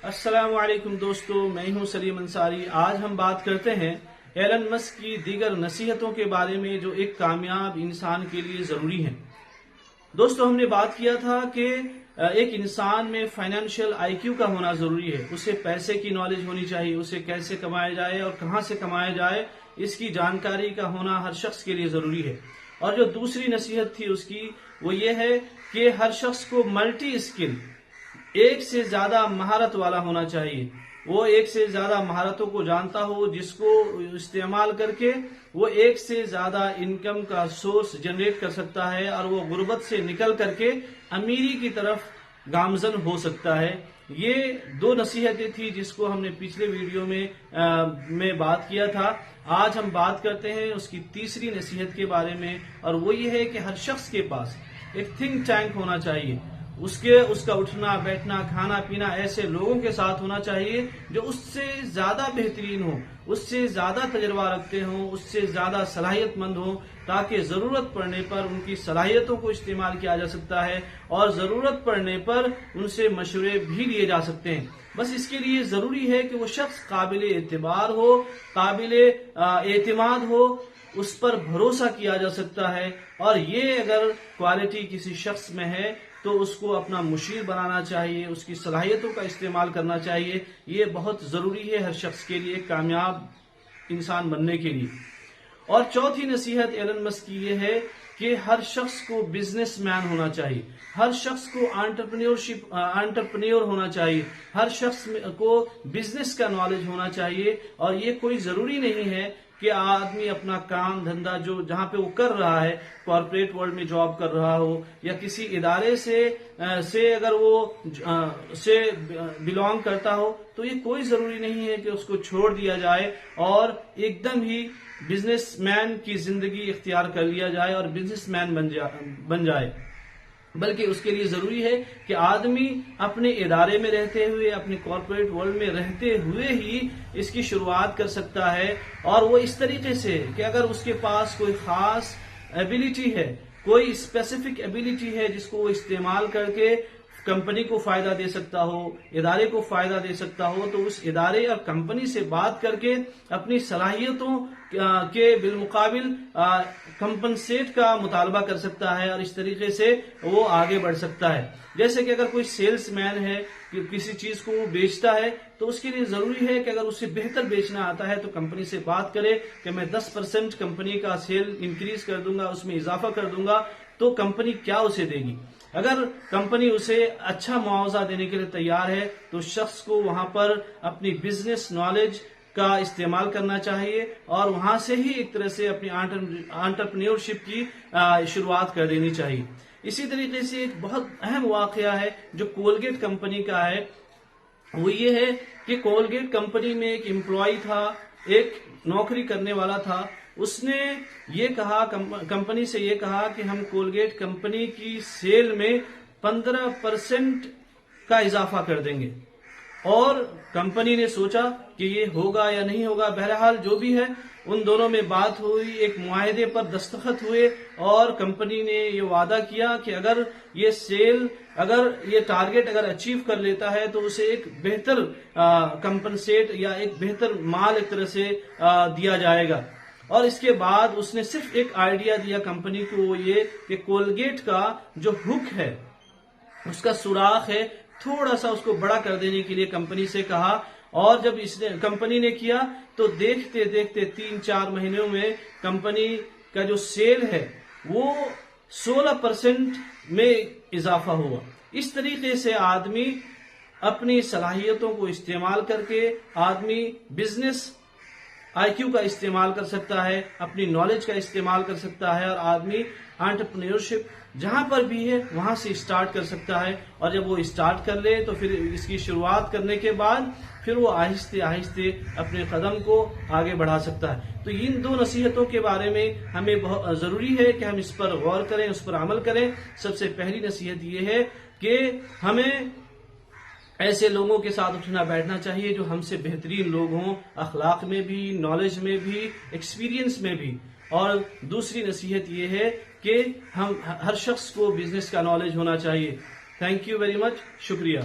السلام علیکم دوستو، میں ہوں سلیم انصاری۔ آج ہم بات کرتے ہیں ایلن مسک کی دیگر نصیحتوں کے بارے میں جو ایک کامیاب انسان کے لیے ضروری ہیں۔ دوستو، ہم نے بات کیا تھا کہ ایک انسان میں فائنینشیل آئی کیو کا ہونا ضروری ہے۔ اسے پیسے کی نالج ہونی چاہیے، اسے کیسے کمایا جائے اور کہاں سے کمایا جائے اس کی جانکاری کا ہونا ہر شخص کے لیے ضروری ہے۔ اور جو دوسری نصیحت تھی اس کی وہ یہ ہے کہ ہر شخص کو ملٹی اسکل، ایک سے زیادہ مہارت والا ہونا چاہیے۔ وہ ایک سے زیادہ مہارتوں کو جانتا ہو جس کو استعمال کر کے وہ ایک سے زیادہ انکم کا سورس جنریٹ کر سکتا ہے اور وہ غربت سے نکل کر کے امیری کی طرف گامزن ہو سکتا ہے۔ یہ دو نصیحتیں تھی جس کو ہم نے پچھلے ویڈیو میں بات کیا تھا۔ آج ہم بات کرتے ہیں اس کی تیسری نصیحت کے بارے میں، اور وہ یہ ہے کہ ہر شخص کے پاس ایک تھنک ٹینک ہونا چاہیے۔ اس کا اٹھنا بیٹھنا کھانا پینا ایسے لوگوں کے ساتھ ہونا چاہیے جو اس سے زیادہ بہترین ہوں، اس سے زیادہ تجربہ رکھتے ہوں، اس سے زیادہ صلاحیت مند ہوں، تاکہ ضرورت پڑنے پر ان کی صلاحیتوں کو استعمال کیا جا سکتا ہے اور ضرورت پڑنے پر ان سے مشورے بھی لیے جا سکتے ہیں۔ بس اس کے لیے ضروری ہے کہ وہ شخص قابل اعتبار ہو، قابل اعتماد ہو، اس پر بھروسہ کیا جا سکتا ہے، اور یہ اگر کوالٹی کسی شخص میں ہے تو اس کو اپنا مشیر بنانا چاہیے، اس کی صلاحیتوں کا استعمال کرنا چاہیے۔ یہ بہت ضروری ہے ہر شخص کے لیے کامیاب انسان بننے کے لیے۔ اور چوتھی نصیحت ایلن مسک کی یہ ہے کہ ہر شخص کو بزنس مین ہونا چاہیے، ہر شخص کو انٹرپرینور ہونا چاہیے، ہر شخص کو بزنس کا نالج ہونا چاہیے۔ اور یہ کوئی ضروری نہیں ہے کہ آدمی اپنا کام دھندا جہاں پہ وہ کر رہا ہے، کارپوریٹ ورلڈ میں جاب کر رہا ہو یا کسی ادارے سے اگر وہ بلانگ کرتا ہو، تو یہ کوئی ضروری نہیں ہے کہ اس کو چھوڑ دیا جائے اور ایک دم ہی بزنس مین کی زندگی اختیار کر لیا جائے اور بزنس مین بن جائے، بلکہ اس کے لیے ضروری ہے کہ آدمی اپنے ادارے میں رہتے ہوئے، اپنے کارپوریٹ ورلڈ میں رہتے ہوئے ہی اس کی شروعات کر سکتا ہے، اور وہ اس طریقے سے کہ اگر اس کے پاس کوئی خاص ایبیلٹی ہے، کوئی اسپیسیفک ایبیلٹی ہے جس کو وہ استعمال کر کے کمپنی کو فائدہ دے سکتا ہو، ادارے کو فائدہ دے سکتا ہو، تو اس ادارے اور کمپنی سے بات کر کے اپنی صلاحیتوں کے بالمقابل کمپنسیٹ کا مطالبہ کر سکتا ہے، اور اس طریقے سے وہ آگے بڑھ سکتا ہے۔ جیسے کہ اگر کوئی سیلز مین ہے کہ کسی چیز کو وہ بیچتا ہے، تو اس کے لیے ضروری ہے کہ اگر اسے بہتر بیچنا آتا ہے تو کمپنی سے بات کرے کہ میں 10% کمپنی کا سیل انکریز کر دوں گا، اس میں اضافہ کر دوں گا، تو کمپنی کیا اسے دے گی؟ اگر کمپنی اسے اچھا معاوضہ دینے کے لیے تیار ہے تو شخص کو وہاں پر اپنی بزنس نالج کا استعمال کرنا چاہیے اور وہاں سے ہی ایک طرح سے اپنی انٹرپرینورشپ کی شروعات کر دینی چاہیے۔ اسی طریقے سے ایک بہت اہم واقعہ ہے جو کولگیٹ کمپنی کا ہے، وہ یہ ہے کہ کولگیٹ کمپنی میں ایک امپلائی تھا، ایک نوکری کرنے والا تھا۔ اس نے یہ کہا، کمپنی سے یہ کہا کہ ہم کولگیٹ کمپنی کی سیل میں 15% کا اضافہ کر دیں گے، اور کمپنی نے سوچا کہ یہ ہوگا یا نہیں ہوگا۔ بہرحال جو بھی ہے، ان دونوں میں بات ہوئی، ایک معاہدے پر دستخط ہوئے، اور کمپنی نے یہ وعدہ کیا کہ اگر یہ ٹارگٹ اگر اچیو کر لیتا ہے تو اسے ایک بہتر کمپنسیٹ یا ایک بہتر مال ایک طرح سے دیا جائے گا۔ اور اس کے بعد اس نے صرف ایک آئیڈیا دیا کمپنی کو، وہ یہ کہ کولگیٹ کا جو ہک ہے، اس کا سوراخ ہے، تھوڑا سا اس کو بڑا کر دینے کے لیے کمپنی سے کہا۔ اور جب کمپنی نے کیا تو دیکھتے دیکھتے 3-4 مہینوں میں کمپنی کا جو سیل ہے وہ 16% میں اضافہ ہوا۔ اس طریقے سے آدمی اپنی صلاحیتوں کو استعمال کر کے آدمی بزنس آئی کیو کا استعمال کر سکتا ہے، اپنی نالج کا استعمال کر سکتا ہے، اور آدمی انٹرپرینورشپ جہاں پر بھی ہے وہاں سے اسٹارٹ کر سکتا ہے۔ اور جب وہ اسٹارٹ کر لے تو پھر اس کی شروعات کرنے کے بعد پھر وہ آہستہ آہستہ اپنے قدم کو آگے بڑھا سکتا ہے۔ تو ان دو نصیحتوں کے بارے میں ہمیں بہت ضروری ہے کہ ہم اس پر غور کریں، اس پر عمل کریں۔ سب سے پہلی نصیحت یہ ہے کہ ہمیں ایسے لوگوں کے ساتھ اٹھنا بیٹھنا چاہیے جو ہم سے بہترین لوگ ہوں، اخلاق میں بھی، نالج میں بھی، ایکسپیرینس میں بھی۔ اور دوسری نصیحت یہ ہے کہ ہر شخص کو بزنس کا نالج ہونا چاہیے۔ تھینک یو ویری مچ، شکریہ۔